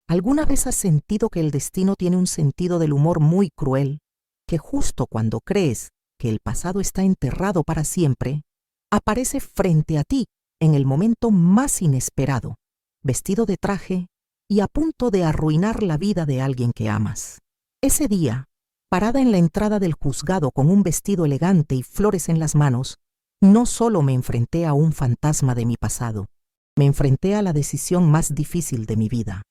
¿Alguna vez has sentido que el destino tiene un sentido del humor muy cruel? Que justo cuando crees que el pasado está enterrado para siempre, aparece frente a ti en el momento más inesperado, vestido de traje y a punto de arruinar la vida de alguien que amas. Ese día, parada en la entrada del juzgado con un vestido elegante y flores en las manos, no solo me enfrenté a un fantasma de mi pasado, me enfrenté a la decisión más difícil de mi vida: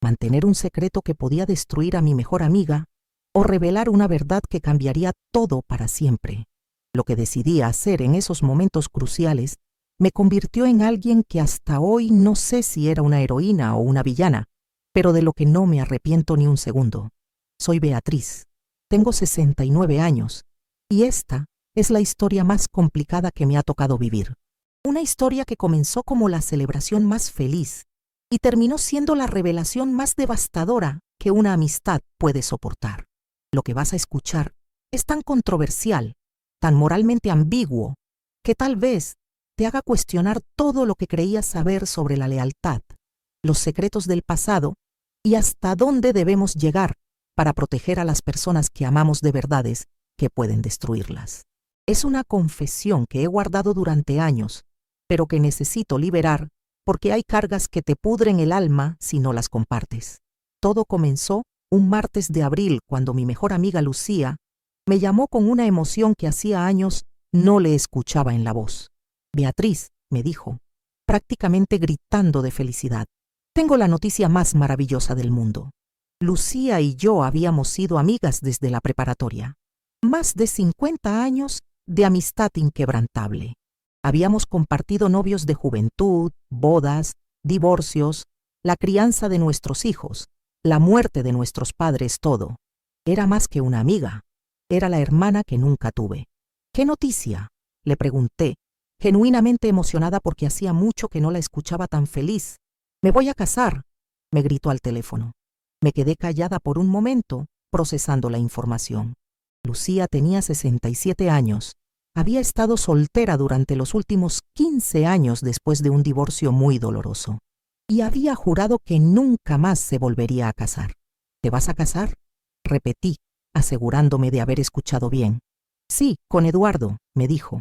mantener un secreto que podía destruir a mi mejor amiga o revelar una verdad que cambiaría todo para siempre. Lo que decidí hacer en esos momentos cruciales me convirtió en alguien que hasta hoy no sé si era una heroína o una villana, pero de lo que no me arrepiento ni un segundo. Soy Beatriz, tengo 69 años y esta es la historia más complicada que me ha tocado vivir. Una historia que comenzó como la celebración más feliz y terminó siendo la revelación más devastadora que una amistad puede soportar. Lo que vas a escuchar es tan controversial, tan moralmente ambiguo, que tal vez te haga cuestionar todo lo que creías saber sobre la lealtad, los secretos del pasado y hasta dónde debemos llegar para proteger a las personas que amamos de verdades que pueden destruirlas. Es una confesión que he guardado durante años, pero que necesito liberar porque hay cargas que te pudren el alma si no las compartes. Todo comenzó un martes de abril cuando mi mejor amiga Lucía me llamó con una emoción que hacía años no le escuchaba en la voz. Beatriz, me dijo, prácticamente gritando de felicidad, tengo la noticia más maravillosa del mundo. Lucía y yo habíamos sido amigas desde la preparatoria. Más de 50 años de amistad inquebrantable. Habíamos compartido novios de juventud, bodas, divorcios, la crianza de nuestros hijos, la muerte de nuestros padres, todo. Era más que una amiga. Era la hermana que nunca tuve. ¿Qué noticia?, le pregunté, genuinamente emocionada porque hacía mucho que no la escuchaba tan feliz. Me voy a casar, me gritó al teléfono. Me quedé callada por un momento, procesando la información. Lucía tenía 67 años. Había estado soltera durante los últimos 15 años después de un divorcio muy doloroso. Y había jurado que nunca más se volvería a casar. ¿Te vas a casar?, repetí, asegurándome de haber escuchado bien. Sí, con Eduardo, me dijo.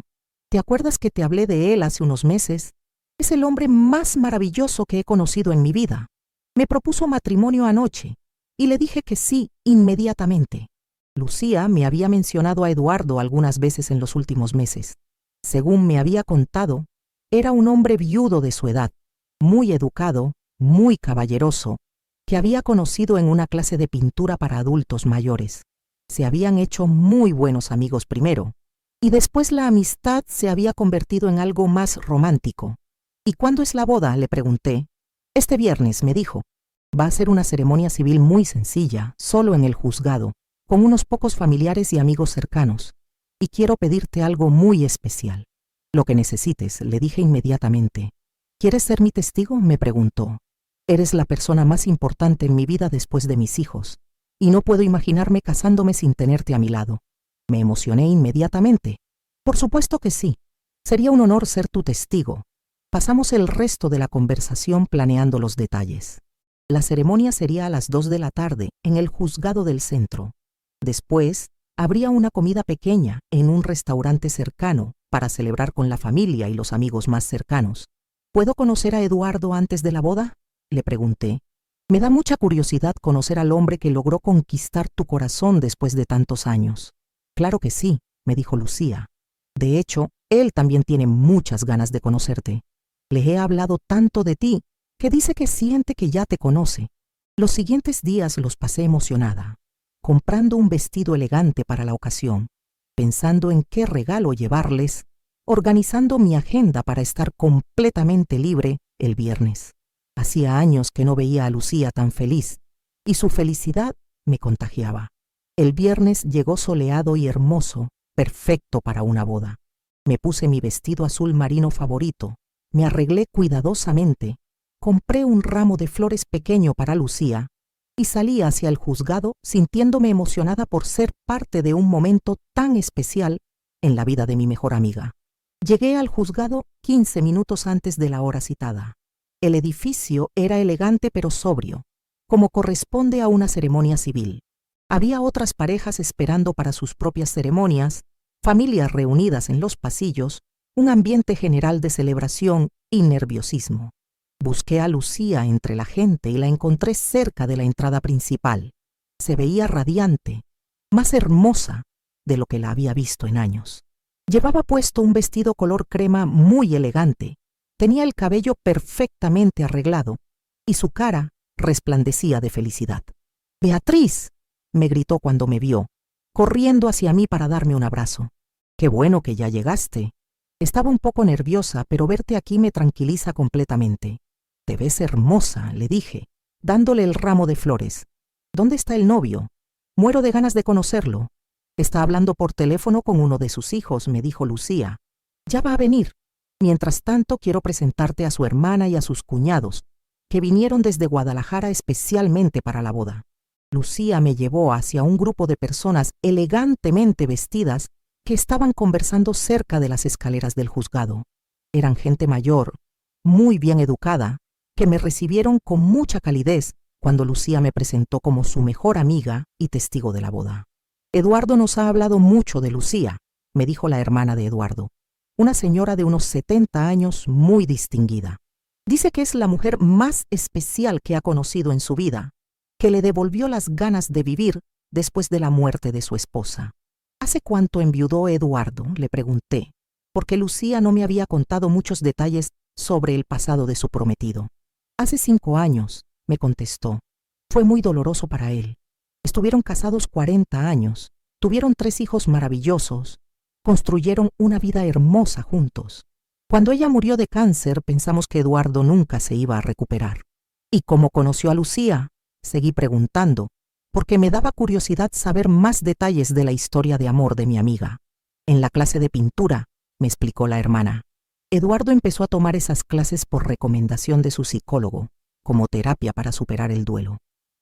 ¿Te acuerdas que te hablé de él hace unos meses? Es el hombre más maravilloso que he conocido en mi vida. Me propuso matrimonio anoche y le dije que sí inmediatamente. Lucía me había mencionado a Eduardo algunas veces en los últimos meses. Según me había contado, era un hombre viudo de su edad, muy educado, muy caballeroso, que había conocido en una clase de pintura para adultos mayores. Se habían hecho muy buenos amigos primero, y después la amistad se había convertido en algo más romántico. ¿Y cuándo es la boda?, le pregunté. Este viernes, me dijo. Va a ser una ceremonia civil muy sencilla, solo en el juzgado, con unos pocos familiares y amigos cercanos. Y quiero pedirte algo muy especial. Lo que necesites, le dije inmediatamente. ¿Quieres ser mi testigo?, me preguntó. Eres la persona más importante en mi vida después de mis hijos, y no puedo imaginarme casándome sin tenerte a mi lado. Me emocioné inmediatamente. Por supuesto que sí. Sería un honor ser tu testigo. Pasamos el resto de la conversación planeando los detalles. La ceremonia sería a las 2 de la tarde en el juzgado del centro. Después, habría una comida pequeña en un restaurante cercano para celebrar con la familia y los amigos más cercanos. ¿Puedo conocer a Eduardo antes de la boda?, le pregunté. Me da mucha curiosidad conocer al hombre que logró conquistar tu corazón después de tantos años. Claro que sí, me dijo Lucía. De hecho, él también tiene muchas ganas de conocerte. Le he hablado tanto de ti que dice que siente que ya te conoce. Los siguientes días los pasé emocionada, comprando un vestido elegante para la ocasión, pensando en qué regalo llevarles, organizando mi agenda para estar completamente libre el viernes. Hacía años que no veía a Lucía tan feliz, y su felicidad me contagiaba. El viernes llegó soleado y hermoso, perfecto para una boda. Me puse mi vestido azul marino favorito, me arreglé cuidadosamente, compré un ramo de flores pequeño para Lucía y salí hacia el juzgado sintiéndome emocionada por ser parte de un momento tan especial en la vida de mi mejor amiga. Llegué al juzgado 15 minutos antes de la hora citada. El edificio era elegante pero sobrio. como corresponde a una ceremonia civil. Había otras parejas esperando para sus propias ceremonias, familias reunidas en los pasillos, un ambiente general de celebración y nerviosismo. Busqué a Lucía entre la gente y la encontré cerca de la entrada principal. Se veía radiante, más hermosa de lo que la había visto en años. Llevaba puesto un vestido color crema muy elegante, tenía el cabello perfectamente arreglado y su cara resplandecía de felicidad. «¡Beatriz!», me gritó cuando me vio, corriendo hacia mí para darme un abrazo. «Qué bueno que ya llegaste. Estaba un poco nerviosa, pero verte aquí me tranquiliza completamente». «Te ves hermosa», le dije, dándole el ramo de flores. «¿Dónde está el novio? Muero de ganas de conocerlo». «Está hablando por teléfono con uno de sus hijos», me dijo Lucía. «Ya va a venir. Mientras tanto, quiero presentarte a su hermana y a sus cuñados, que vinieron desde Guadalajara especialmente para la boda». Lucía me llevó hacia un grupo de personas elegantemente vestidas que estaban conversando cerca de las escaleras del juzgado. Eran gente mayor, muy bien educada, que me recibieron con mucha calidez cuando Lucía me presentó como su mejor amiga y testigo de la boda. «Eduardo nos ha hablado mucho de Lucía», me dijo la hermana de Eduardo, una señora de unos 70 años muy distinguida. «Dice que es la mujer más especial que ha conocido en su vida, que le devolvió las ganas de vivir después de la muerte de su esposa». «¿Hace cuánto enviudó Eduardo?», le pregunté, porque Lucía no me había contado muchos detalles sobre el pasado de su prometido. «Hace 5 años», me contestó. «Fue muy doloroso para él. Estuvieron casados 40 años, tuvieron 3 hijos maravillosos, construyeron una vida hermosa juntos. Cuando ella murió de cáncer, pensamos que Eduardo nunca se iba a recuperar». «¿Y cómo conoció a Lucía?», seguí preguntando, porque me daba curiosidad saber más detalles de la historia de amor de mi amiga. «En la clase de pintura», me explicó la hermana. «Eduardo empezó a tomar esas clases por recomendación de su psicólogo, como terapia para superar el duelo.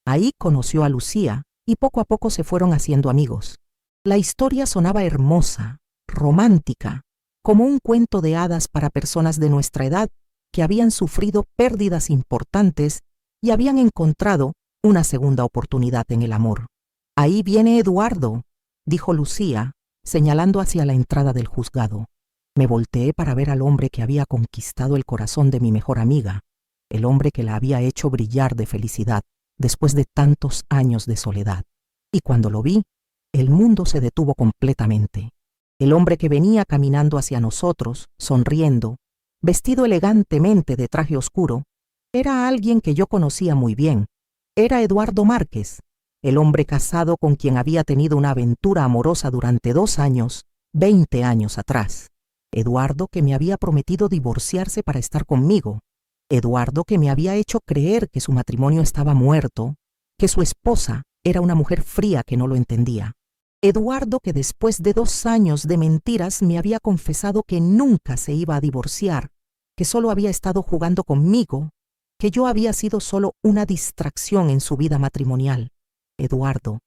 Ahí conoció a Lucía y poco a poco se fueron haciendo amigos. La historia sonaba hermosa, romántica, como un cuento de hadas para personas de nuestra edad que habían sufrido pérdidas importantes y habían encontrado una segunda oportunidad en el amor. «Ahí viene Eduardo», dijo Lucía, señalando hacia la entrada del juzgado. Me volteé para ver al hombre que había conquistado el corazón de mi mejor amiga, el hombre que la había hecho brillar de felicidad después de tantos años de soledad. Y cuando lo vi, el mundo se detuvo completamente. El hombre que venía caminando hacia nosotros, sonriendo, vestido elegantemente de traje oscuro, era alguien que yo conocía muy bien. Era Eduardo Márquez, el hombre casado con quien había tenido una aventura amorosa durante 2 años, 20 años atrás. Eduardo que me había prometido divorciarse para estar conmigo. Eduardo que me había hecho creer que su matrimonio estaba muerto, que su esposa era una mujer fría que no lo entendía. Eduardo que después de 2 años de mentiras me había confesado que nunca se iba a divorciar, que solo había estado jugando conmigo, que yo había sido solo una distracción en su vida matrimonial. Eduardo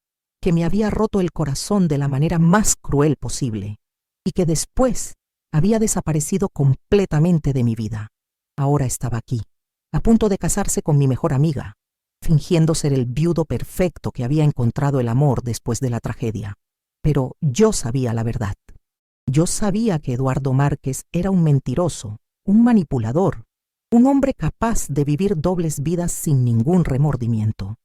que me había roto el corazón de la manera más cruel posible y que después había desaparecido completamente de mi vida. Ahora estaba aquí, a punto de casarse con mi mejor amiga, fingiendo ser el viudo perfecto que había encontrado el amor después de la tragedia. Pero yo sabía la verdad. Yo sabía que Eduardo Márquez era un mentiroso, un manipulador, un hombre capaz de vivir dobles vidas sin ningún remordimiento.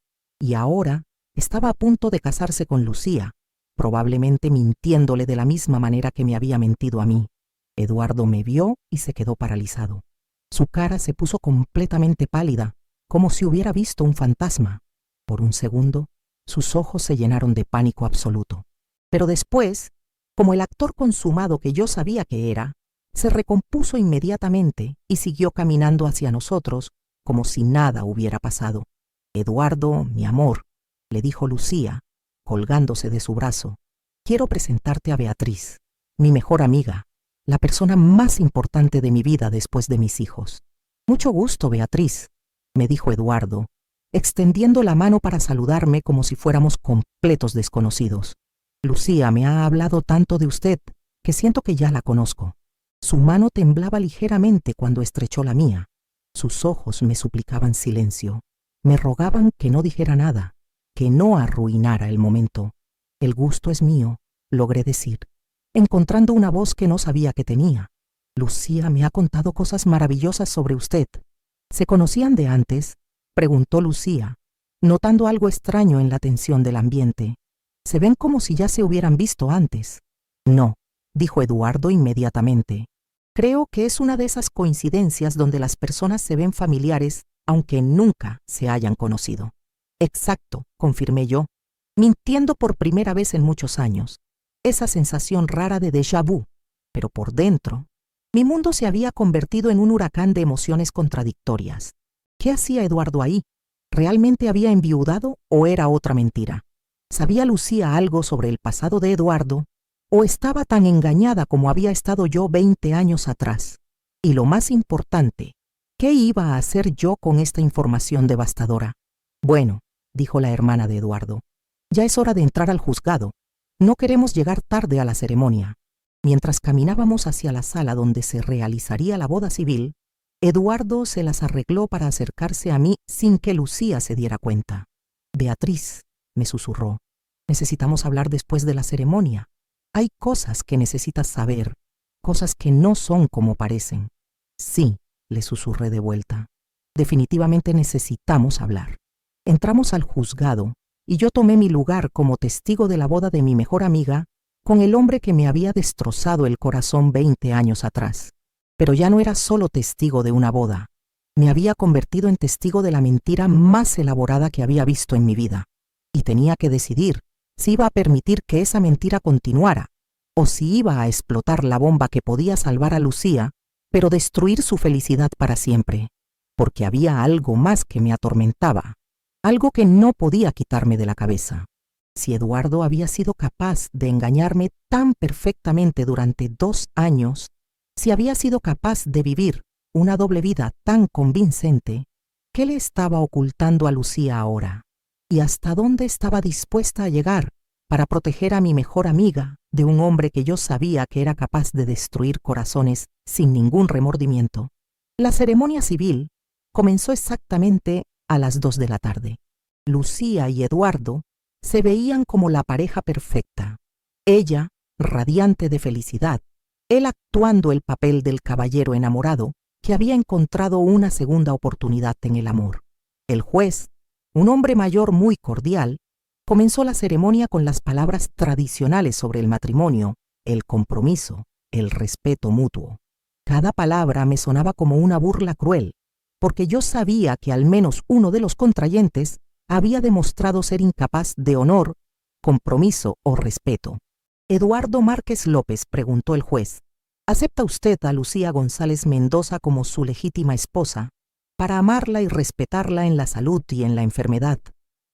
Y ahora estaba a punto de casarse con Lucía, probablemente mintiéndole de la misma manera que me había mentido a mí. Eduardo me vio y se quedó paralizado. Su cara se puso completamente pálida, como si hubiera visto un fantasma. Por un segundo, sus ojos se llenaron de pánico absoluto. Pero después, como el actor consumado que yo sabía que era, se recompuso inmediatamente y siguió caminando hacia nosotros como si nada hubiera pasado. «Eduardo, mi amor», le dijo Lucía, colgándose de su brazo, «quiero presentarte a Beatriz, mi mejor amiga, la persona más importante de mi vida después de mis hijos». «Mucho gusto, Beatriz», me dijo Eduardo, extendiendo la mano para saludarme como si fuéramos completos desconocidos. «Lucía me ha hablado tanto de usted que siento que ya la conozco». Su mano temblaba ligeramente cuando estrechó la mía. Sus ojos me suplicaban silencio. Me rogaban que no dijera nada, que no arruinara el momento. El gusto es mío, logré decir, encontrando una voz que no sabía que tenía. Lucía me ha contado cosas maravillosas sobre usted. ¿Se conocían de antes?, preguntó Lucía, notando algo extraño en la tensión del ambiente. Se ven como si ya se hubieran visto antes. No, dijo Eduardo inmediatamente. Creo que es una de esas coincidencias donde las personas se ven familiares aunque nunca se hayan conocido. Exacto, confirmé yo, mintiendo por primera vez en muchos años. Esa sensación rara de déjà vu, pero por dentro, mi mundo se había convertido en un huracán de emociones contradictorias. ¿Qué hacía Eduardo ahí? ¿Realmente había enviudado o era otra mentira? ¿Sabía Lucía algo sobre el pasado de Eduardo o estaba tan engañada como había estado yo 20 años atrás? Y lo más importante, ¿qué iba a hacer yo con esta información devastadora? Bueno, dijo la hermana de Eduardo, ya es hora de entrar al juzgado. No queremos llegar tarde a la ceremonia. Mientras caminábamos hacia la sala donde se realizaría la boda civil, Eduardo se las arregló para acercarse a mí sin que Lucía se diera cuenta. Beatriz, me susurró, necesitamos hablar después de la ceremonia. Hay cosas que necesitas saber, cosas que no son como parecen. Sí, le susurré de vuelta. Definitivamente necesitamos hablar. Entramos al juzgado y yo tomé mi lugar como testigo de la boda de mi mejor amiga con el hombre que me había destrozado el corazón 20 años atrás. Pero ya no era solo testigo de una boda. Me había convertido en testigo de la mentira más elaborada que había visto en mi vida. Y tenía que decidir si iba a permitir que esa mentira continuara o si iba a explotar la bomba que podía salvar a Lucía, pero destruir su felicidad para siempre. Porque había algo más que me atormentaba, algo que no podía quitarme de la cabeza. Si Eduardo había sido capaz de engañarme tan perfectamente durante 2 años, si había sido capaz de vivir una doble vida tan convincente, ¿qué le estaba ocultando a Lucía ahora? ¿Y hasta dónde estaba dispuesta a llegar para proteger a mi mejor amiga de un hombre que yo sabía que era capaz de destruir corazones sin ningún remordimiento? La ceremonia civil comenzó exactamente a las 2 de la tarde. Lucía y Eduardo se veían como la pareja perfecta. Ella, radiante de felicidad, él actuando el papel del caballero enamorado que había encontrado una segunda oportunidad en el amor. El juez, un hombre mayor muy cordial, comenzó la ceremonia con las palabras tradicionales sobre el matrimonio, el compromiso, el respeto mutuo. Cada palabra me sonaba como una burla cruel, porque yo sabía que al menos uno de los contrayentes había demostrado ser incapaz de honor, compromiso o respeto. Eduardo Márquez López, preguntó el juez, ¿acepta usted a Lucía González Mendoza como su legítima esposa para amarla y respetarla en la salud y en la enfermedad,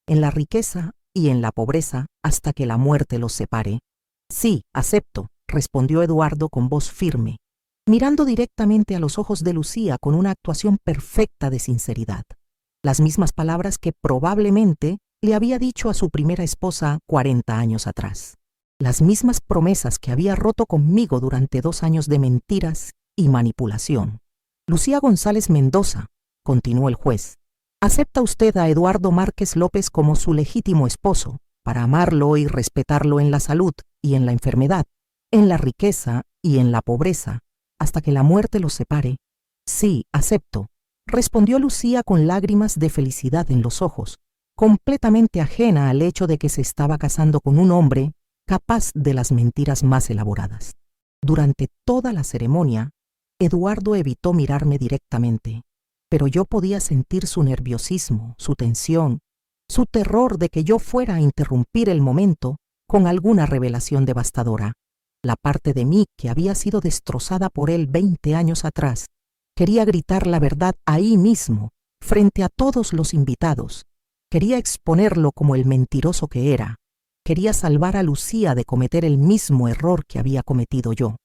en la riqueza y en la pobreza hasta que la muerte los separe? Sí, acepto, respondió Eduardo con voz firme, mirando directamente a los ojos de Lucía con una actuación perfecta de sinceridad. Las mismas palabras que probablemente le había dicho a su primera esposa 40 años atrás. Las mismas promesas que había roto conmigo durante 2 años de mentiras y manipulación. Lucía González Mendoza, continuó el juez, ¿acepta usted a Eduardo Márquez López como su legítimo esposo para amarlo y respetarlo en la salud y en la enfermedad, en la riqueza y en la pobreza, hasta que la muerte los separe? Sí, acepto, respondió Lucía con lágrimas de felicidad en los ojos, completamente ajena al hecho de que se estaba casando con un hombre capaz de las mentiras más elaboradas. Durante toda la ceremonia, Eduardo evitó mirarme directamente, pero yo podía sentir su nerviosismo, su tensión, su terror de que yo fuera a interrumpir el momento con alguna revelación devastadora. La parte de mí que había sido destrozada por él 20 años atrás, quería gritar la verdad ahí mismo, frente a todos los invitados. Quería exponerlo como el mentiroso que era. Quería salvar a Lucía de cometer el mismo error que había cometido yo.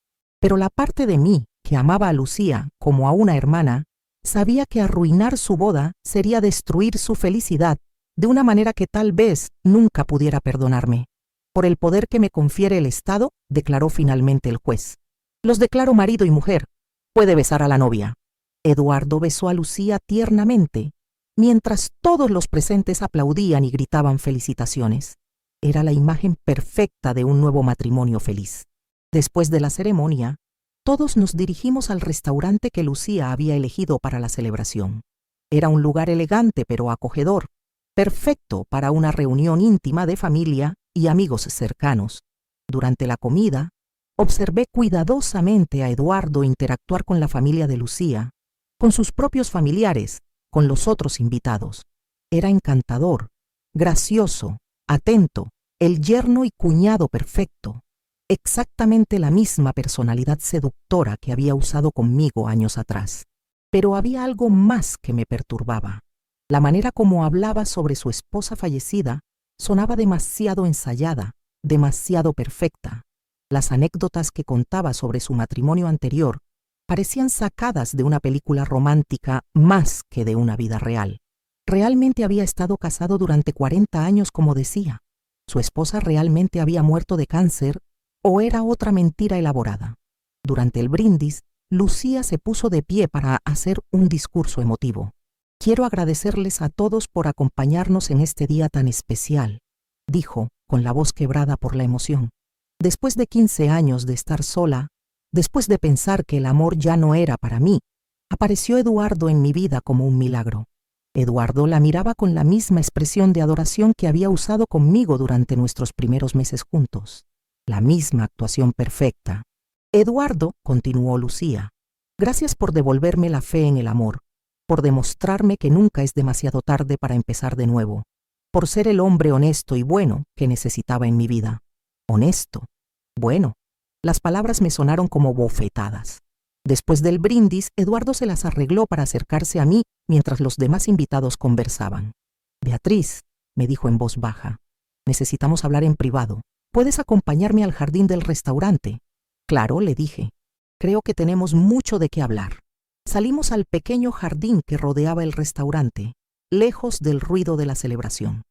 Pero la parte de mí que amaba a Lucía como a una hermana, sabía que arruinar su boda sería destruir su felicidad de una manera que tal vez nunca pudiera perdonarme. Por el poder que me confiere el Estado, declaró finalmente el juez. Los declaro marido y mujer. Puede besar a la novia. Eduardo besó a Lucía tiernamente, mientras todos los presentes aplaudían y gritaban felicitaciones. Era la imagen perfecta de un nuevo matrimonio feliz. Después de la ceremonia, todos nos dirigimos al restaurante que Lucía había elegido para la celebración. Era un lugar elegante pero acogedor, perfecto para una reunión íntima de familia y amigos cercanos. Durante la comida, observé cuidadosamente a Eduardo interactuar con la familia de Lucía, con sus propios familiares, con los otros invitados. Era encantador, gracioso, atento, el yerno y cuñado perfecto. Exactamente la misma personalidad seductora que había usado conmigo años atrás. Pero había algo más que me perturbaba. La manera como hablaba sobre su esposa fallecida sonaba demasiado ensayada, demasiado perfecta. Las anécdotas que contaba sobre su matrimonio anterior parecían sacadas de una película romántica más que de una vida real. Realmente había estado casado durante 40 años, como decía. ¿Su esposa realmente había muerto de cáncer o era otra mentira elaborada? Durante el brindis, Lucía se puso de pie para hacer un discurso emotivo. «Quiero agradecerles a todos por acompañarnos en este día tan especial», dijo, con la voz quebrada por la emoción. Después de 15 años de estar sola, después de pensar que el amor ya no era para mí, apareció Eduardo en mi vida como un milagro. Eduardo la miraba con la misma expresión de adoración que había usado conmigo durante nuestros primeros meses juntos. La misma actuación perfecta. «Eduardo», continuó Lucía, «gracias por devolverme la fe en el amor, por demostrarme que nunca es demasiado tarde para empezar de nuevo, por ser el hombre honesto y bueno que necesitaba en mi vida». Honesto, bueno. Las palabras me sonaron como bofetadas. Después del brindis, Eduardo se las arregló para acercarse a mí mientras los demás invitados conversaban. «Beatriz», me dijo en voz baja, «necesitamos hablar en privado. ¿Puedes acompañarme al jardín del restaurante?» «Claro», le dije. «Creo que tenemos mucho de qué hablar». Salimos al pequeño jardín que rodeaba el restaurante, lejos del ruido de la celebración.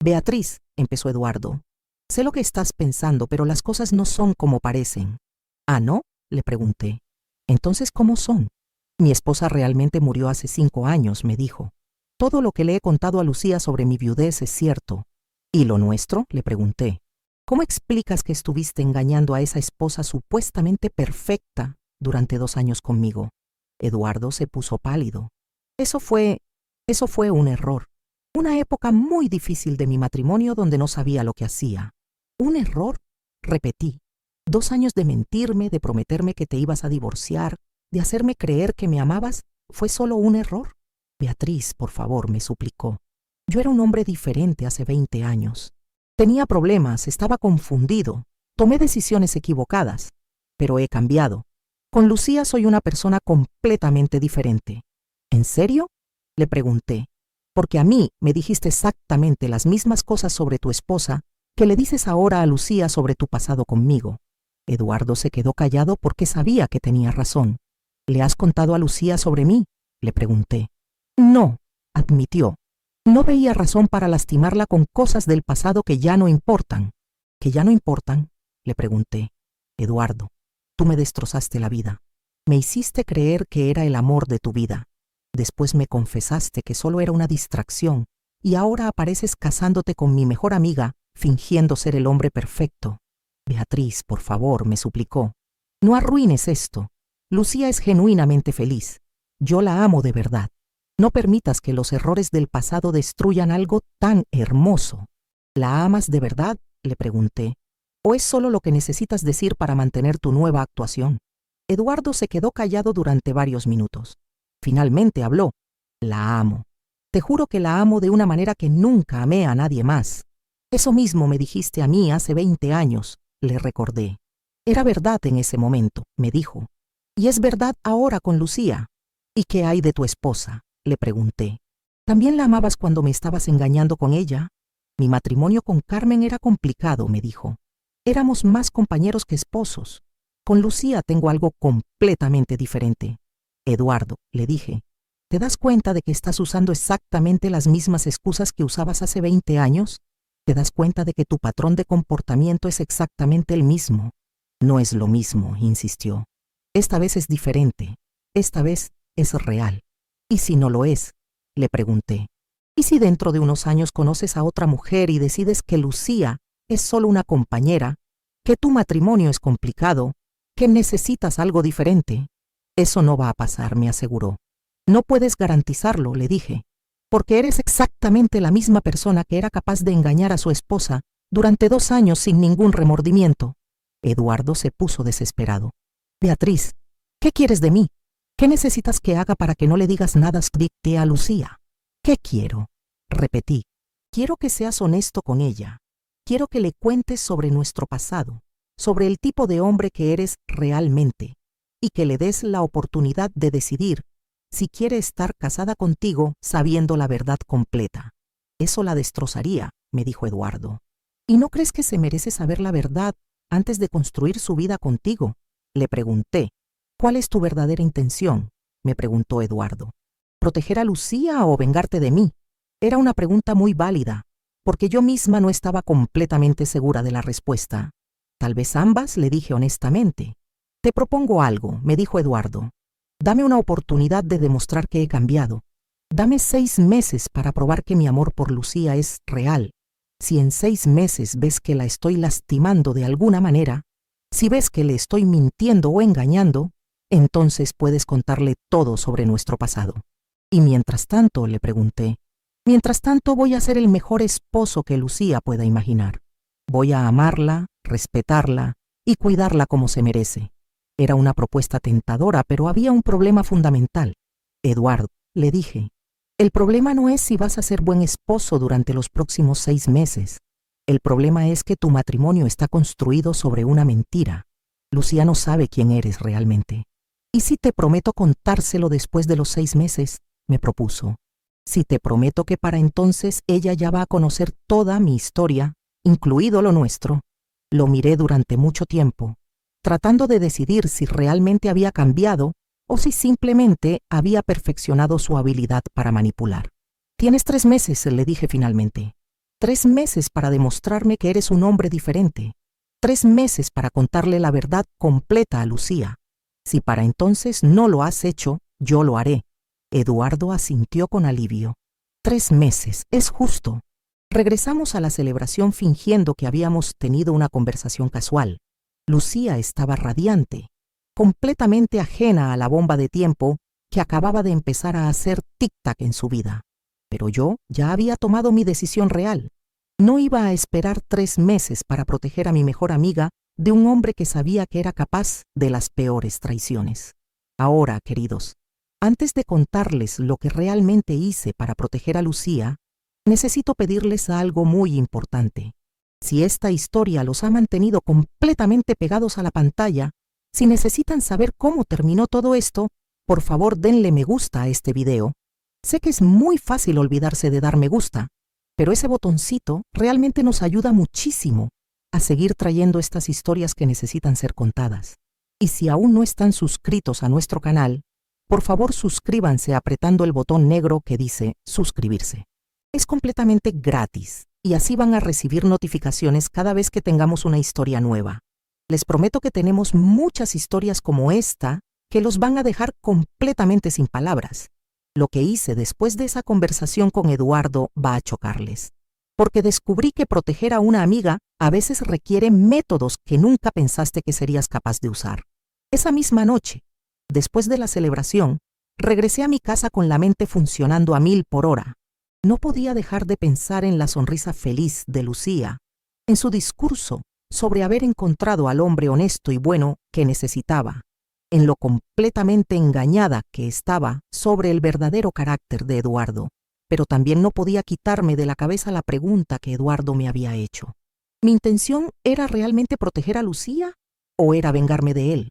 «Beatriz», empezó Eduardo, «sé lo que estás pensando, pero las cosas no son como parecen». «¿Ah, no?», le pregunté. «Entonces, ¿cómo son?». «Mi esposa realmente murió hace 5 años», me dijo. «Todo lo que le he contado a Lucía sobre mi viudez es cierto». «¿Y lo nuestro?», le pregunté. «¿Cómo explicas que estuviste engañando a esa esposa supuestamente perfecta durante 2 años conmigo?». Eduardo se puso pálido. Eso fue un error. Una época muy difícil de mi matrimonio donde no sabía lo que hacía. «¿Un error?», repetí. 2 años de mentirme, de prometerme que te ibas a divorciar, de hacerme creer que me amabas, ¿fue solo un error? «Beatriz, por favor», me suplicó. «Yo era un hombre diferente hace 20 años. Tenía problemas, estaba confundido, tomé decisiones equivocadas, pero he cambiado. Con Lucía soy una persona completamente diferente». «¿En serio?», le pregunté. «Porque a mí me dijiste exactamente las mismas cosas sobre tu esposa que le dices ahora a Lucía sobre tu pasado conmigo». Eduardo se quedó callado porque sabía que tenía razón. «¿Le has contado a Lucía sobre mí?», le pregunté. «No», admitió. «No veía razón para lastimarla con cosas del pasado que ya no importan». «¿Que ya no importan?», le pregunté. «Eduardo, tú me destrozaste la vida. Me hiciste creer que era el amor de tu vida. Después me confesaste que solo era una distracción y ahora apareces casándote con mi mejor amiga, fingiendo ser el hombre perfecto». «Beatriz, por favor», me suplicó. «No arruines esto. Lucía es genuinamente feliz. Yo la amo de verdad. No permitas que los errores del pasado destruyan algo tan hermoso». «¿La amas de verdad?», le pregunté. «¿O es solo lo que necesitas decir para mantener tu nueva actuación?». Eduardo se quedó callado durante varios minutos. Finalmente habló. «La amo. Te juro que la amo de una manera que nunca amé a nadie más». «Eso mismo me dijiste a mí hace 20 años», le recordé. «Era verdad en ese momento», me dijo. «Y es verdad ahora con Lucía». «¿Y qué hay de tu esposa?», le pregunté. «¿También la amabas cuando me estabas engañando con ella?». «Mi matrimonio con Carmen era complicado», me dijo. «Éramos más compañeros que esposos. Con Lucía tengo algo completamente diferente». «Eduardo», le dije, ¿te das cuenta de que estás usando exactamente las mismas excusas que usabas hace 20 años? ¿Te das cuenta de que tu patrón de comportamiento es exactamente el mismo?». «No es lo mismo», insistió. «Esta vez es diferente. Esta vez es real». «¿Y si no lo es?», le pregunté. ¿Y si dentro de unos años conoces a otra mujer y decides que Lucía es solo una compañera, que tu matrimonio es complicado, que necesitas algo diferente? Eso no va a pasar, me aseguró. No puedes garantizarlo, le dije, porque eres exactamente la misma persona que era capaz de engañar a su esposa durante 2 años sin ningún remordimiento. Eduardo se puso desesperado. Beatriz, ¿qué quieres de mí? ¿Qué necesitas que haga para que no le digas nada a Lucía? ¿Qué quiero? Repetí. Quiero que seas honesto con ella. Quiero que le cuentes sobre nuestro pasado, sobre el tipo de hombre que eres realmente, y que le des la oportunidad de decidir si quiere estar casada contigo sabiendo la verdad completa. Eso la destrozaría, me dijo Eduardo. ¿Y no crees que se merece saber la verdad antes de construir su vida contigo? Le pregunté. ¿Cuál es tu verdadera intención? Me preguntó Eduardo. ¿Proteger a Lucía o vengarte de mí? Era una pregunta muy válida, porque yo misma no estaba completamente segura de la respuesta. Tal vez ambas, le dije honestamente. Te propongo algo, me dijo Eduardo. Dame una oportunidad de demostrar que he cambiado. Dame 6 meses para probar que mi amor por Lucía es real. Si en 6 meses ves que la estoy lastimando de alguna manera, si ves que le estoy mintiendo o engañando, entonces puedes contarle todo sobre nuestro pasado. Y mientras tanto, le pregunté, mientras tanto voy a ser el mejor esposo que Lucía pueda imaginar. Voy a amarla, respetarla y cuidarla como se merece. Era una propuesta tentadora, pero había un problema fundamental. Eduardo, le dije, el problema no es si vas a ser buen esposo durante los próximos 6 meses. El problema es que tu matrimonio está construido sobre una mentira. Lucía no sabe quién eres realmente. ¿Y si te prometo contárselo después de los 6 meses? Me propuso. Si te prometo que para entonces ella ya va a conocer toda mi historia, incluido lo nuestro. Lo miré durante mucho tiempo, tratando de decidir si realmente había cambiado o si simplemente había perfeccionado su habilidad para manipular. Tienes 3 meses, le dije finalmente. 3 meses para demostrarme que eres un hombre diferente. 3 meses para contarle la verdad completa a Lucía. Si para entonces no lo has hecho, yo lo haré. Eduardo asintió con alivio. 3 meses, es justo. Regresamos a la celebración fingiendo que habíamos tenido una conversación casual. Lucía estaba radiante, completamente ajena a la bomba de tiempo que acababa de empezar a hacer tic-tac en su vida. Pero yo ya había tomado mi decisión real. No iba a esperar 3 meses para proteger a mi mejor amiga de un hombre que sabía que era capaz de las peores traiciones. Ahora, queridos, antes de contarles lo que realmente hice para proteger a Lucía, necesito pedirles algo muy importante. Si esta historia los ha mantenido completamente pegados a la pantalla, si necesitan saber cómo terminó todo esto, por favor denle me gusta a este video. Sé que es muy fácil olvidarse de dar me gusta, pero ese botoncito realmente nos ayuda muchísimo a seguir trayendo estas historias que necesitan ser contadas. Y si aún no están suscritos a nuestro canal, por favor suscríbanse apretando el botón negro que dice suscribirse. Es completamente gratis y así van a recibir notificaciones cada vez que tengamos una historia nueva. Les prometo que tenemos muchas historias como esta que los van a dejar completamente sin palabras. Lo que hice después de esa conversación con Eduardo va a chocarles, porque descubrí que proteger a una amiga a veces requiere métodos que nunca pensaste que serías capaz de usar. Esa misma noche, después de la celebración, regresé a mi casa con la mente funcionando a 1000 por hora. No podía dejar de pensar en la sonrisa feliz de Lucía, en su discurso sobre haber encontrado al hombre honesto y bueno que necesitaba, en lo completamente engañada que estaba sobre el verdadero carácter de Eduardo, pero también no podía quitarme de la cabeza la pregunta que Eduardo me había hecho. ¿Mi intención era realmente proteger a Lucía o era vengarme de él?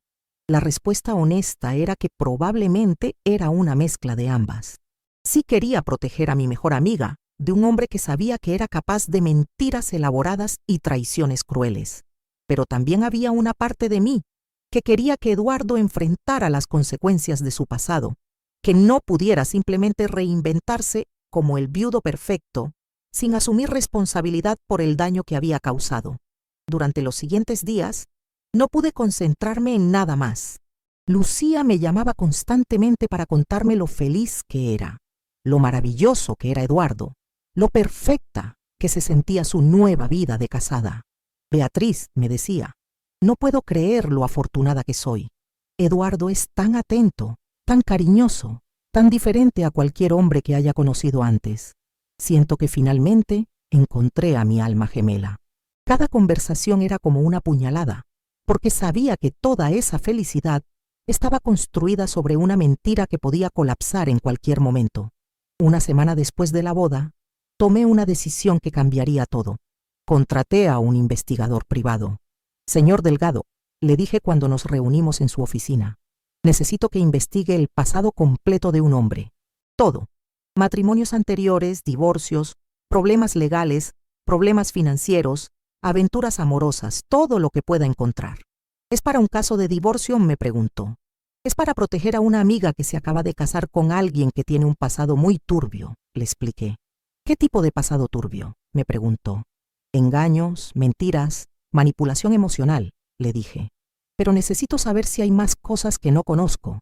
La respuesta honesta era que probablemente era una mezcla de ambas. Sí quería proteger a mi mejor amiga de un hombre que sabía que era capaz de mentiras elaboradas y traiciones crueles, pero también había una parte de mí que quería que Eduardo enfrentara las consecuencias de su pasado, que no pudiera simplemente reinventarse como el viudo perfecto, sin asumir responsabilidad por el daño que había causado. Durante los siguientes días, no pude concentrarme en nada más. Lucía me llamaba constantemente para contarme lo feliz que era, lo maravilloso que era Eduardo, lo perfecta que se sentía su nueva vida de casada. Beatriz, me decía, no puedo creer lo afortunada que soy. Eduardo es tan atento, tan cariñoso, tan diferente a cualquier hombre que haya conocido antes. Siento que finalmente encontré a mi alma gemela. Cada conversación era como una puñalada, porque sabía que toda esa felicidad estaba construida sobre una mentira que podía colapsar en cualquier momento. Una semana después de la boda, tomé una decisión que cambiaría todo. Contraté a un investigador privado. Señor Delgado, le dije cuando nos reunimos en su oficina, necesito que investigue el pasado completo de un hombre. Todo. Matrimonios anteriores, divorcios, problemas legales, problemas financieros, aventuras amorosas, todo lo que pueda encontrar. ¿Es para un caso de divorcio?, me preguntó. Es para proteger a una amiga que se acaba de casar con alguien que tiene un pasado muy turbio, le expliqué. ¿Qué tipo de pasado turbio?, me preguntó. Engaños, mentiras, manipulación emocional, le dije. Pero necesito saber si hay más cosas que no conozco.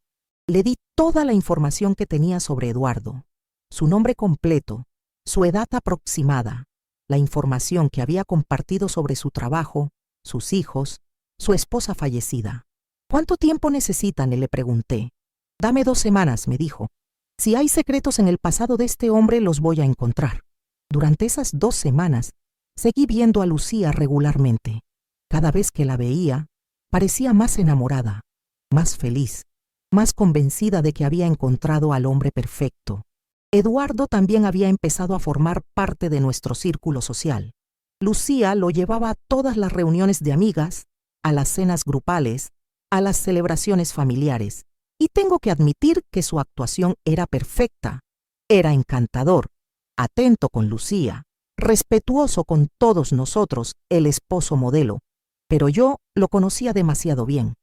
Le di toda la información que tenía sobre Eduardo, su nombre completo, su edad aproximada, la información que había compartido sobre su trabajo, sus hijos, su esposa fallecida. ¿Cuánto tiempo necesitan?, le pregunté. Dame 2 semanas, me dijo. Si hay secretos en el pasado de este hombre, los voy a encontrar. Durante esas 2 semanas, seguí viendo a Lucía regularmente. Cada vez que la veía, parecía más enamorada, más feliz, más convencida de que había encontrado al hombre perfecto. Eduardo también había empezado a formar parte de nuestro círculo social. Lucía lo llevaba a todas las reuniones de amigas, a las cenas grupales, a las celebraciones familiares, y tengo que admitir que su actuación era perfecta. Era encantador, atento con Lucía, respetuoso con todos nosotros, el esposo modelo, pero yo lo conocía demasiado bien.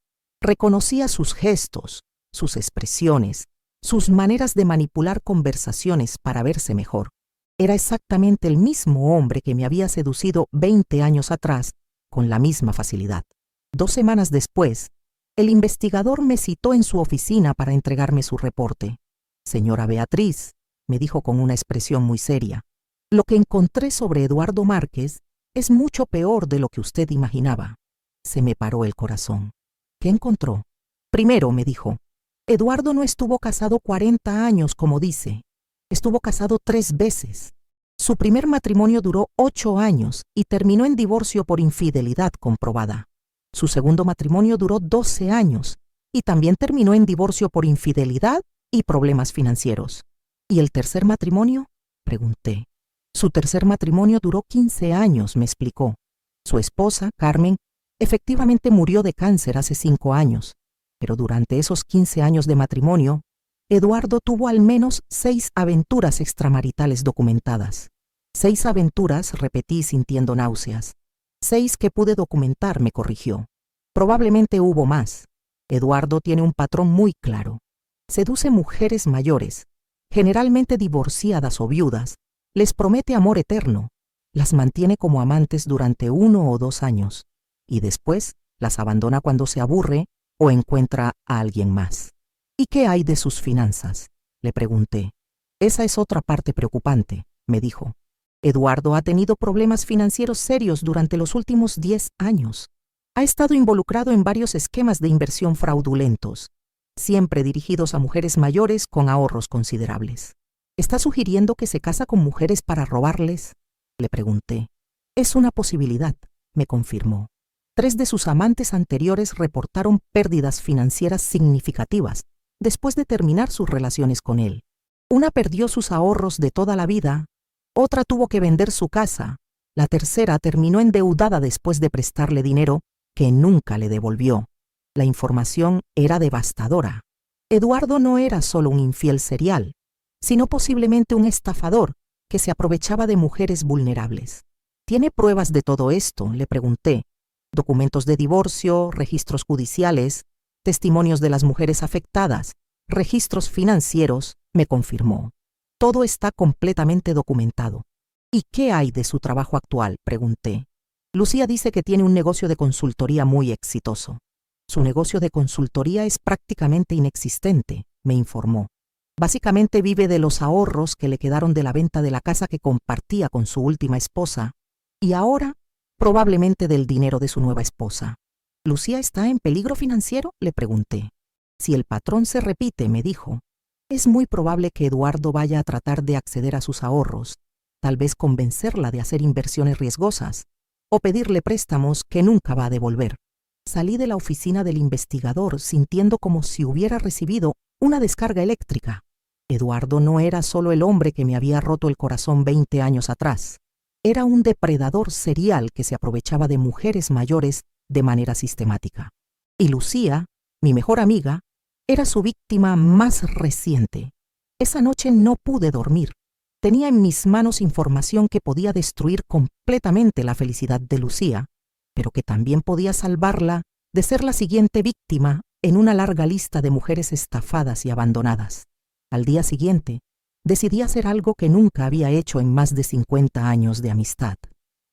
Reconocía sus gestos, sus expresiones, sus maneras de manipular conversaciones para verse mejor. Era exactamente el mismo hombre que me había seducido 20 años atrás con la misma facilidad. 2 semanas después, el investigador me citó en su oficina para entregarme su reporte. Señora Beatriz, me dijo con una expresión muy seria, lo que encontré sobre Eduardo Márquez es mucho peor de lo que usted imaginaba. Se me paró el corazón. ¿Qué encontró? Primero, me dijo, Eduardo no estuvo casado 40 años, como dice. Estuvo casado 3 veces. Su primer matrimonio duró 8 años y terminó en divorcio por infidelidad comprobada. Su segundo matrimonio duró 12 años y también terminó en divorcio por infidelidad y problemas financieros. ¿Y el tercer matrimonio?, pregunté. Su tercer matrimonio duró 15 años, me explicó. Su esposa, Carmen, efectivamente murió de cáncer hace 5 años, pero durante esos 15 años de matrimonio, Eduardo tuvo al menos 6 aventuras extramaritales documentadas. 6 aventuras, repetí sintiendo náuseas. 6 que pude documentar, me corrigió. Probablemente hubo más. Eduardo tiene un patrón muy claro. Seduce mujeres mayores, generalmente divorciadas o viudas, les promete amor eterno, las mantiene como amantes durante 1 o 2 años, y después las abandona cuando se aburre o encuentra a alguien más. ¿Y qué hay de sus finanzas?, le pregunté. Esa es otra parte preocupante, me dijo. Eduardo ha tenido problemas financieros serios durante los últimos 10 años. Ha estado involucrado en varios esquemas de inversión fraudulentos, siempre dirigidos a mujeres mayores con ahorros considerables. ¿Está sugiriendo que se casa con mujeres para robarles?, le pregunté. Es una posibilidad, me confirmó. 3 de sus amantes anteriores reportaron pérdidas financieras significativas después de terminar sus relaciones con él. Una perdió sus ahorros de toda la vida, otra tuvo que vender su casa, la tercera terminó endeudada después de prestarle dinero que nunca le devolvió. La información era devastadora. Eduardo no era solo un infiel serial, sino posiblemente un estafador que se aprovechaba de mujeres vulnerables. ¿Tiene pruebas de todo esto?, le pregunté. Documentos de divorcio, registros judiciales, testimonios de las mujeres afectadas, registros financieros, me confirmó. Todo está completamente documentado. ¿Y qué hay de su trabajo actual?, pregunté. Lucía dice que tiene un negocio de consultoría muy exitoso. Su negocio de consultoría es prácticamente inexistente, me informó. Básicamente vive de los ahorros que le quedaron de la venta de la casa que compartía con su última esposa y ahora probablemente del dinero de su nueva esposa. ¿Lucía está en peligro financiero?, le pregunté. Si el patrón se repite, me dijo, es muy probable que Eduardo vaya a tratar de acceder a sus ahorros, tal vez convencerla de hacer inversiones riesgosas o pedirle préstamos que nunca va a devolver. Salí de la oficina del investigador sintiendo como si hubiera recibido una descarga eléctrica. Eduardo no era solo el hombre que me había roto el corazón 20 años atrás. Era un depredador serial que se aprovechaba de mujeres mayores de manera sistemática. Y Lucía, mi mejor amiga, era su víctima más reciente. Esa noche no pude dormir. Tenía en mis manos información que podía destruir completamente la felicidad de Lucía, pero que también podía salvarla de ser la siguiente víctima en una larga lista de mujeres estafadas y abandonadas. Al día siguiente, decidí hacer algo que nunca había hecho en más de 50 años de amistad: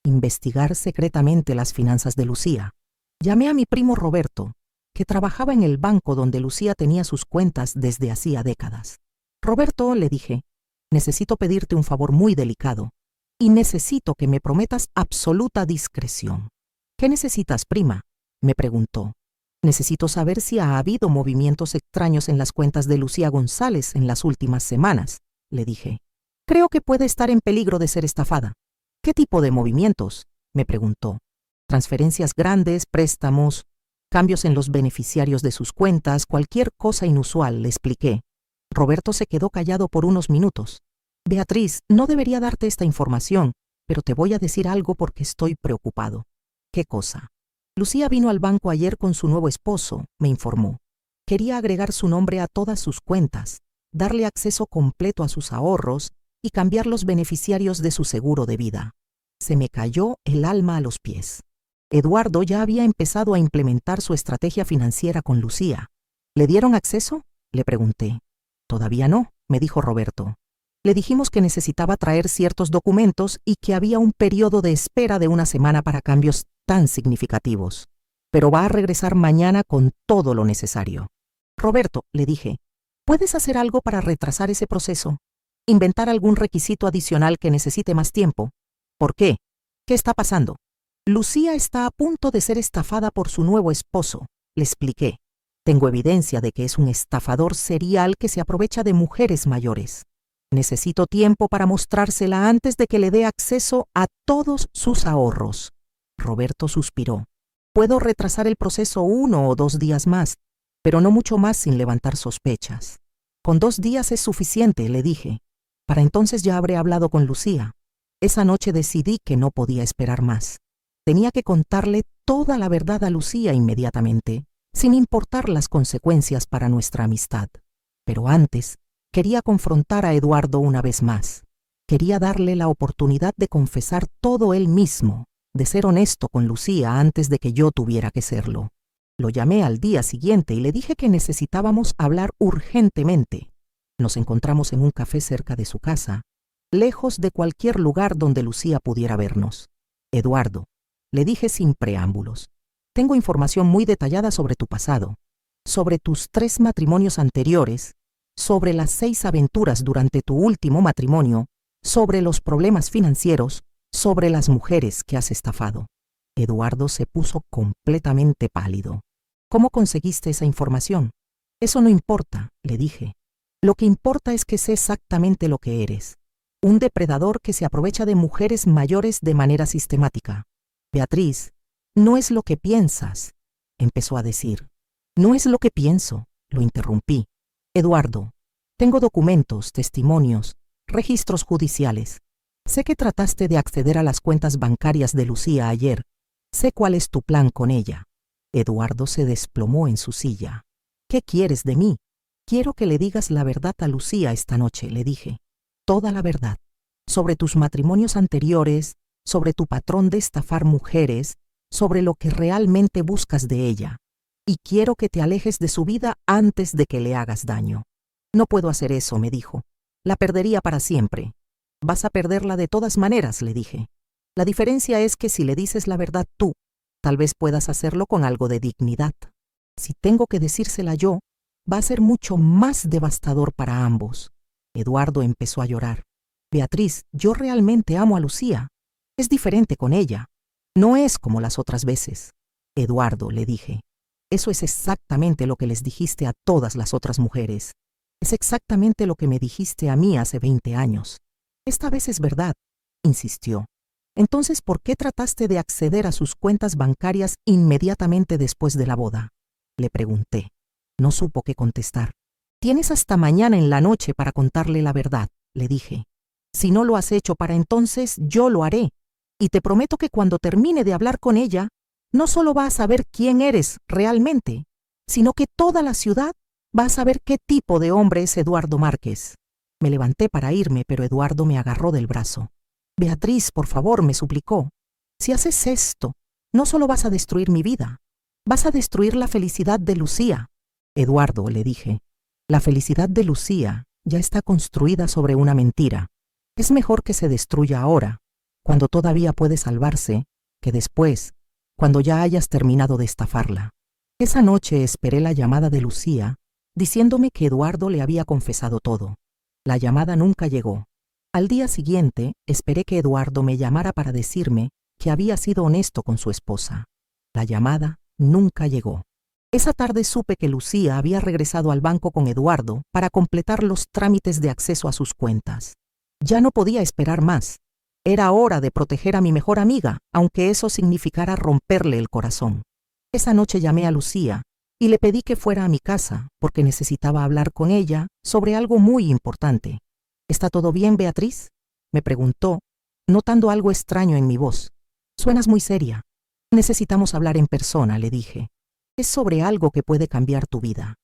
investigar secretamente las finanzas de Lucía. Llamé a mi primo Roberto, que trabajaba en el banco donde Lucía tenía sus cuentas desde hacía décadas. Roberto, le dije, necesito pedirte un favor muy delicado y necesito que me prometas absoluta discreción. ¿Qué necesitas, prima?, me preguntó. Necesito saber si ha habido movimientos extraños en las cuentas de Lucía González en las últimas semanas, le dije. Creo que puede estar en peligro de ser estafada. ¿Qué tipo de movimientos?, me preguntó. Transferencias grandes, préstamos, cambios en los beneficiarios de sus cuentas, cualquier cosa inusual, le expliqué. Roberto se quedó callado por unos minutos. Beatriz, no debería darte esta información, pero te voy a decir algo porque estoy preocupado. ¿Qué cosa? Lucía vino al banco ayer con su nuevo esposo, me informó. Quería agregar su nombre a todas sus cuentas, darle acceso completo a sus ahorros y cambiar los beneficiarios de su seguro de vida. Se me cayó el alma a los pies. Eduardo ya había empezado a implementar su estrategia financiera con Lucía. ¿Le dieron acceso?, le pregunté. Todavía no, me dijo Roberto. Le dijimos que necesitaba traer ciertos documentos y que había un periodo de espera de una semana para cambios tan significativos. Pero va a regresar mañana con todo lo necesario. Roberto, le dije, ¿puedes hacer algo para retrasar ese proceso? ¿Inventar algún requisito adicional que necesite más tiempo? ¿Por qué? ¿Qué está pasando? Lucía está a punto de ser estafada por su nuevo esposo, le expliqué. Tengo evidencia de que es un estafador serial que se aprovecha de mujeres mayores. Necesito tiempo para mostrársela antes de que le dé acceso a todos sus ahorros. Roberto suspiró. Puedo retrasar el proceso 1 o 2 días más, pero no mucho más sin levantar sospechas. Con 2 días es suficiente, le dije. Para entonces ya habré hablado con Lucía. Esa noche decidí que no podía esperar más. Tenía que contarle toda la verdad a Lucía inmediatamente, sin importar las consecuencias para nuestra amistad. Pero antes, quería confrontar a Eduardo una vez más. Quería darle la oportunidad de confesar todo él mismo, de ser honesto con Lucía antes de que yo tuviera que serlo. Lo llamé al día siguiente y le dije que necesitábamos hablar urgentemente. Nos encontramos en un café cerca de su casa, lejos de cualquier lugar donde Lucía pudiera vernos. Eduardo, le dije sin preámbulos, tengo información muy detallada sobre tu pasado, sobre tus 3 matrimonios anteriores, sobre las 6 aventuras durante tu último matrimonio, sobre los problemas financieros, sobre las mujeres que has estafado. Eduardo se puso completamente pálido. ¿Cómo conseguiste esa información? Eso no importa, le dije. Lo que importa es que sé exactamente lo que eres. Un depredador que se aprovecha de mujeres mayores de manera sistemática. Beatriz, no es lo que piensas, empezó a decir. No es lo que pienso, lo interrumpí. Eduardo, tengo documentos, testimonios, registros judiciales. Sé que trataste de acceder a las cuentas bancarias de Lucía ayer. Sé cuál es tu plan con ella. Eduardo se desplomó en su silla. ¿Qué quieres de mí? Quiero que le digas la verdad a Lucía esta noche, le dije. Toda la verdad. Sobre tus matrimonios anteriores, sobre tu patrón de estafar mujeres, sobre lo que realmente buscas de ella. Y quiero que te alejes de su vida antes de que le hagas daño. No puedo hacer eso, me dijo. La perdería para siempre. Vas a perderla de todas maneras, le dije. La diferencia es que si le dices la verdad tú, tal vez puedas hacerlo con algo de dignidad. Si tengo que decírsela yo, va a ser mucho más devastador para ambos. Eduardo empezó a llorar. Beatriz, yo realmente amo a Lucía. Es diferente con ella. No es como las otras veces. Eduardo, le dije, eso es exactamente lo que les dijiste a todas las otras mujeres. Es exactamente lo que me dijiste a mí hace 20 años. Esta vez es verdad, insistió. Entonces, ¿por qué trataste de acceder a sus cuentas bancarias inmediatamente después de la boda? Le pregunté. No supo qué contestar. Tienes hasta mañana en la noche para contarle la verdad, le dije. Si no lo has hecho para entonces, yo lo haré. Y te prometo que cuando termine de hablar con ella, no solo va a saber quién eres realmente, sino que toda la ciudad va a saber qué tipo de hombre es Eduardo Márquez. Me levanté para irme, pero Eduardo me agarró del brazo. Beatriz, por favor, me suplicó. Si haces esto, no solo vas a destruir mi vida, vas a destruir la felicidad de Lucía. Eduardo, le dije, la felicidad de Lucía ya está construida sobre una mentira. Es mejor que se destruya ahora, cuando todavía puede salvarse, que después, cuando ya hayas terminado de estafarla. Esa noche esperé la llamada de Lucía, diciéndome que Eduardo le había confesado todo. La llamada nunca llegó. Al día siguiente, esperé que Eduardo me llamara para decirme que había sido honesto con su esposa. La llamada nunca llegó. Esa tarde supe que Lucía había regresado al banco con Eduardo para completar los trámites de acceso a sus cuentas. Ya no podía esperar más. Era hora de proteger a mi mejor amiga, aunque eso significara romperle el corazón. Esa noche llamé a Lucía y le pedí que fuera a mi casa porque necesitaba hablar con ella sobre algo muy importante. ¿Está todo bien, Beatriz?, me preguntó, notando algo extraño en mi voz. Suenas muy seria. Necesitamos hablar en persona, le dije. Es sobre algo que puede cambiar tu vida.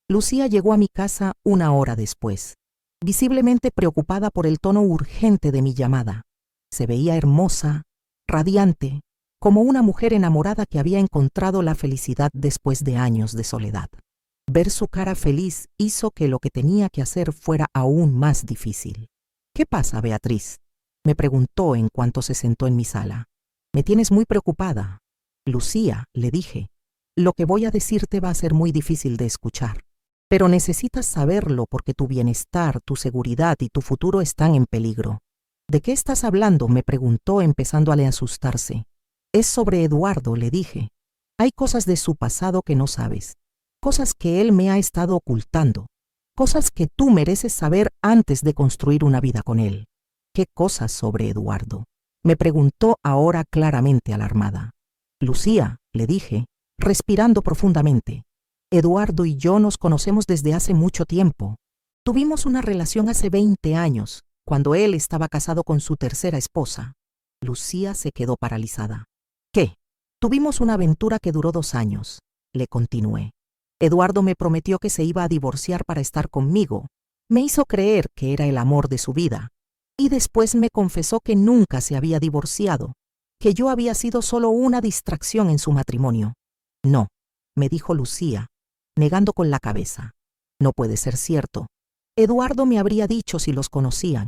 Lucía llegó a mi casa 1 hora después, visiblemente preocupada por el tono urgente de mi llamada. Se veía hermosa, radiante, como una mujer enamorada que había encontrado la felicidad después de años de soledad. Ver su cara feliz hizo que lo que tenía que hacer fuera aún más difícil. ¿Qué pasa, Beatriz?, me preguntó en cuanto se sentó en mi sala. Me tienes muy preocupada. Lucía, le dije, lo que voy a decirte va a ser muy difícil de escuchar, pero necesitas saberlo porque tu bienestar, tu seguridad y tu futuro están en peligro. ¿De qué estás hablando?, me preguntó, empezando a asustarse. Es sobre Eduardo, le dije. Hay cosas de su pasado que no sabes, cosas que él me ha estado ocultando, cosas que tú mereces saber antes de construir una vida con él. ¿Qué cosas sobre Eduardo?, me preguntó ahora claramente alarmada. Lucía, le dije, respirando profundamente. Eduardo y yo nos conocemos desde hace mucho tiempo. Tuvimos una relación hace 20 años, cuando él estaba casado con su tercera esposa. Lucía se quedó paralizada. ¿Qué? Tuvimos una aventura que duró 2 años, le continué. Eduardo me prometió que se iba a divorciar para estar conmigo. Me hizo creer que era el amor de su vida. Y después me confesó que nunca se había divorciado, que yo había sido solo una distracción en su matrimonio. No, me dijo Lucía, negando con la cabeza. No puede ser cierto. Eduardo me habría dicho si los conocían.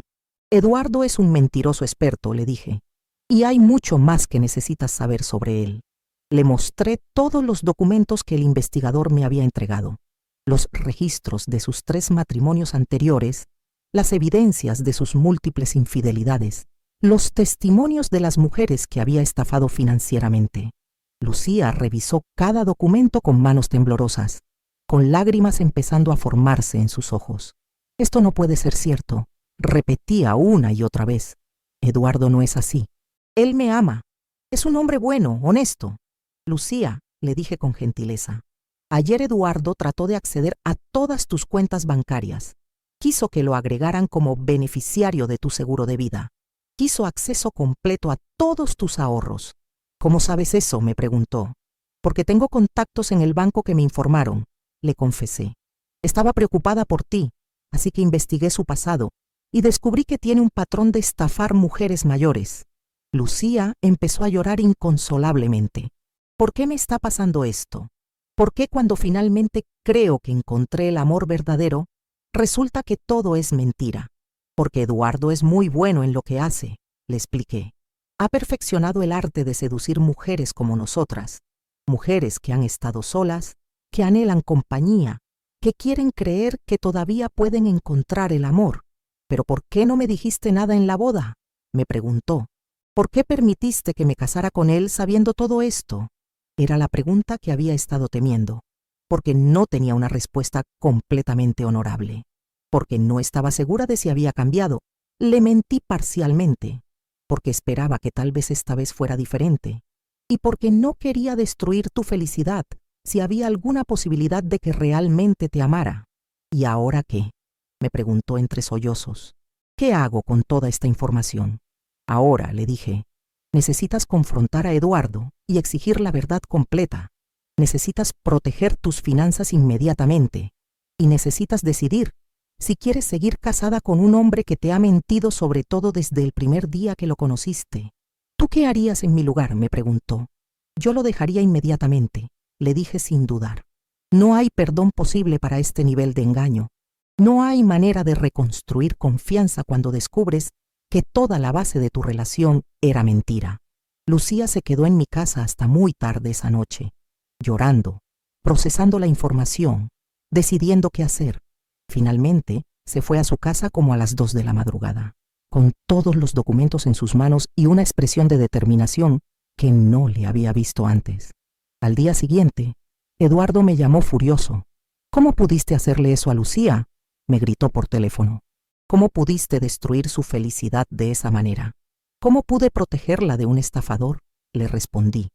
Eduardo es un mentiroso experto, le dije. Y hay mucho más que necesitas saber sobre él. Le mostré todos los documentos que el investigador me había entregado, los registros de sus 3 matrimonios anteriores, las evidencias de sus múltiples infidelidades, los testimonios de las mujeres que había estafado financieramente. Lucía revisó cada documento con manos temblorosas, con lágrimas empezando a formarse en sus ojos. Esto no puede ser cierto, repetía una y otra vez. Eduardo no es así. Él me ama. Es un hombre bueno, honesto. Lucía, le dije con gentileza, ayer Eduardo trató de acceder a todas tus cuentas bancarias. Quiso que lo agregaran como beneficiario de tu seguro de vida. Quiso acceso completo a todos tus ahorros. ¿Cómo sabes eso?, me preguntó. Porque tengo contactos en el banco que me informaron, le confesé. Estaba preocupada por ti, así que investigué su pasado y descubrí que tiene un patrón de estafar mujeres mayores. Lucía empezó a llorar inconsolablemente. ¿Por qué me está pasando esto? ¿Por qué cuando finalmente creo que encontré el amor verdadero, resulta que todo es mentira? Porque Eduardo es muy bueno en lo que hace, le expliqué. Ha perfeccionado el arte de seducir mujeres como nosotras, mujeres que han estado solas, que anhelan compañía, que quieren creer que todavía pueden encontrar el amor. ¿Pero por qué no me dijiste nada en la boda?, me preguntó. ¿Por qué permitiste que me casara con él sabiendo todo esto? Era la pregunta que había estado temiendo, porque no tenía una respuesta completamente honorable, porque no estaba segura de si había cambiado. Le mentí parcialmente, porque esperaba que tal vez esta vez fuera diferente, y porque no quería destruir tu felicidad si había alguna posibilidad de que realmente te amara. ¿Y ahora qué?, me preguntó entre sollozos. ¿Qué hago con toda esta información? Ahora, le dije, necesitas confrontar a Eduardo y exigir la verdad completa. Necesitas proteger tus finanzas inmediatamente y necesitas decidir si quieres seguir casada con un hombre que te ha mentido sobre todo desde el primer día que lo conociste. ¿Tú qué harías en mi lugar?, me preguntó. Yo lo dejaría inmediatamente, le dije sin dudar. No hay perdón posible para este nivel de engaño. No hay manera de reconstruir confianza cuando descubres que toda la base de tu relación era mentira. Lucía se quedó en mi casa hasta muy tarde esa noche, llorando, procesando la información, decidiendo qué hacer. Finalmente, se fue a su casa como a las 2 de la madrugada, con todos los documentos en sus manos y una expresión de determinación que no le había visto antes. Al día siguiente, Eduardo me llamó furioso. ¿Cómo pudiste hacerle eso a Lucía?, me gritó por teléfono. ¿Cómo pudiste destruir su felicidad de esa manera? ¿Cómo pude protegerla de un estafador?, le respondí.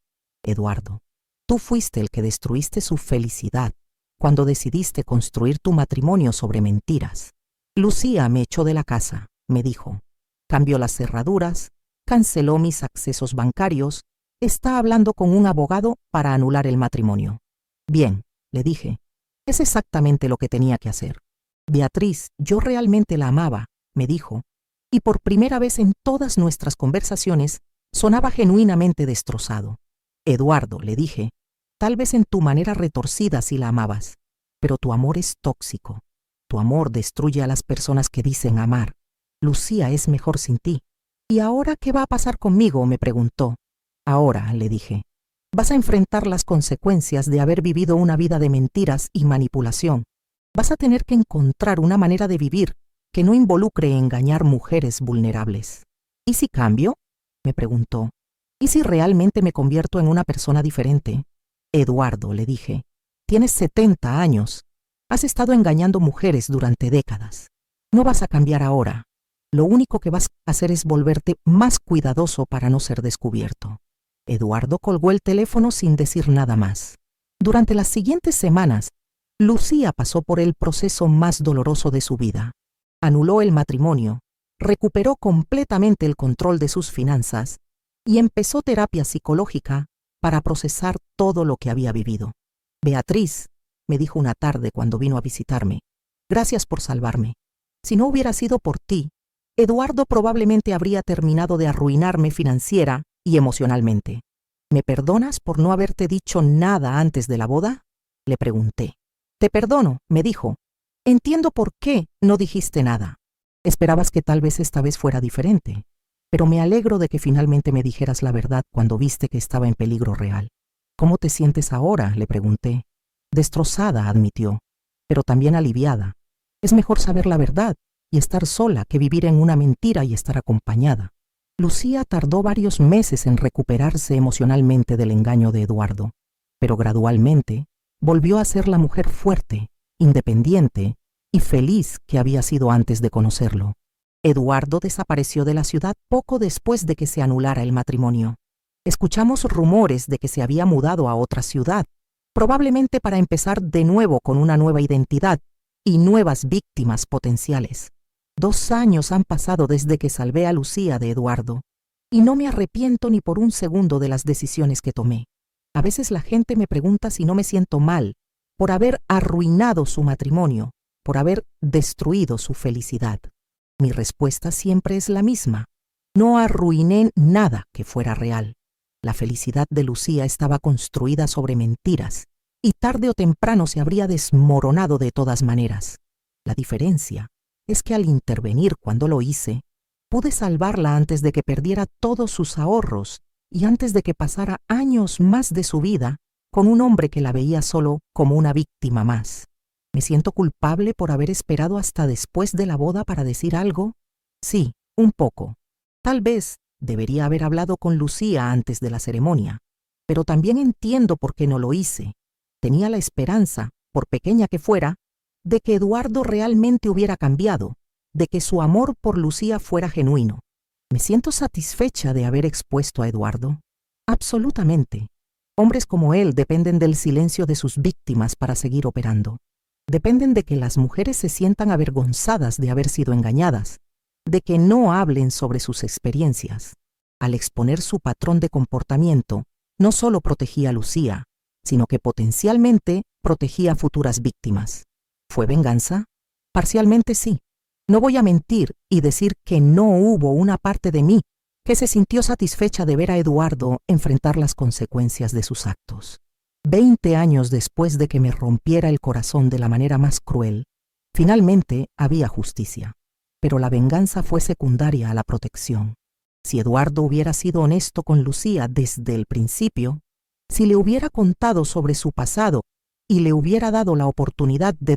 Eduardo, tú fuiste el que destruiste su felicidad cuando decidiste construir tu matrimonio sobre mentiras. Lucía me echó de la casa, me dijo. Cambió las cerraduras, canceló mis accesos bancarios, está hablando con un abogado para anular el matrimonio. Bien, le dije, es exactamente lo que tenía que hacer. Beatriz, yo realmente la amaba, me dijo, y por primera vez en todas nuestras conversaciones sonaba genuinamente destrozado. Eduardo, le dije, tal vez en tu manera retorcida sí la amabas, pero tu amor es tóxico. Tu amor destruye a las personas que dicen amar. Lucía es mejor sin ti. ¿Y ahora qué va a pasar conmigo?, me preguntó. Ahora, le dije, vas a enfrentar las consecuencias de haber vivido una vida de mentiras y manipulación. Vas a tener que encontrar una manera de vivir que no involucre engañar mujeres vulnerables. ¿Y si cambio?, me preguntó. ¿Y si realmente me convierto en una persona diferente? Eduardo, le dije, tienes 70 años. Has estado engañando mujeres durante décadas. No vas a cambiar ahora. Lo único que vas a hacer es volverte más cuidadoso para no ser descubierto. Eduardo colgó el teléfono sin decir nada más. Durante las siguientes semanas, Lucía pasó por el proceso más doloroso de su vida. Anuló el matrimonio, recuperó completamente el control de sus finanzas y empezó terapia psicológica para procesar todo lo que había vivido. Beatriz, me dijo una tarde cuando vino a visitarme, gracias por salvarme. Si no hubiera sido por ti, Eduardo probablemente habría terminado de arruinarme financiera y emocionalmente. ¿Me perdonas por no haberte dicho nada antes de la boda?, le pregunté. Te perdono, me dijo. Entiendo por qué no dijiste nada. Esperabas que tal vez esta vez fuera diferente, pero me alegro de que finalmente me dijeras la verdad cuando viste que estaba en peligro real. ¿Cómo te sientes ahora?, le pregunté. Destrozada, admitió, pero también aliviada. Es mejor saber la verdad y estar sola que vivir en una mentira y estar acompañada. Lucía tardó varios meses en recuperarse emocionalmente del engaño de Eduardo, pero gradualmente volvió a ser la mujer fuerte, independiente y feliz que había sido antes de conocerlo. Eduardo desapareció de la ciudad poco después de que se anulara el matrimonio. Escuchamos rumores de que se había mudado a otra ciudad, probablemente para empezar de nuevo con una nueva identidad y nuevas víctimas potenciales. 2 años han pasado desde que salvé a Lucía de Eduardo, y no me arrepiento ni por un segundo de las decisiones que tomé. A veces la gente me pregunta si no me siento mal por haber arruinado su matrimonio, por haber destruido su felicidad. Mi respuesta siempre es la misma. No arruiné nada que fuera real. La felicidad de Lucía estaba construida sobre mentiras, y tarde o temprano se habría desmoronado de todas maneras. La diferencia es que al intervenir cuando lo hice, pude salvarla antes de que perdiera todos sus ahorros y antes de que pasara años más de su vida con un hombre que la veía solo como una víctima más. ¿Me siento culpable por haber esperado hasta después de la boda para decir algo? Sí, un poco. Tal vez debería haber hablado con Lucía antes de la ceremonia, pero también entiendo por qué no lo hice. Tenía la esperanza, por pequeña que fuera, de que Eduardo realmente hubiera cambiado, de que su amor por Lucía fuera genuino. ¿Me siento satisfecha de haber expuesto a Eduardo? Absolutamente. Hombres como él dependen del silencio de sus víctimas para seguir operando. Dependen de que las mujeres se sientan avergonzadas de haber sido engañadas, de que no hablen sobre sus experiencias. Al exponer su patrón de comportamiento, no solo protegía a Lucía, sino que potencialmente protegía a futuras víctimas. ¿Fue venganza? Parcialmente sí. No voy a mentir y decir que no hubo una parte de mí que se sintió satisfecha de ver a Eduardo enfrentar las consecuencias de sus actos. 20 años después de que me rompiera el corazón de la manera más cruel, finalmente había justicia. Pero la venganza fue secundaria a la protección. Si Eduardo hubiera sido honesto con Lucía desde el principio, si le hubiera contado sobre su pasado y le hubiera dado la oportunidad de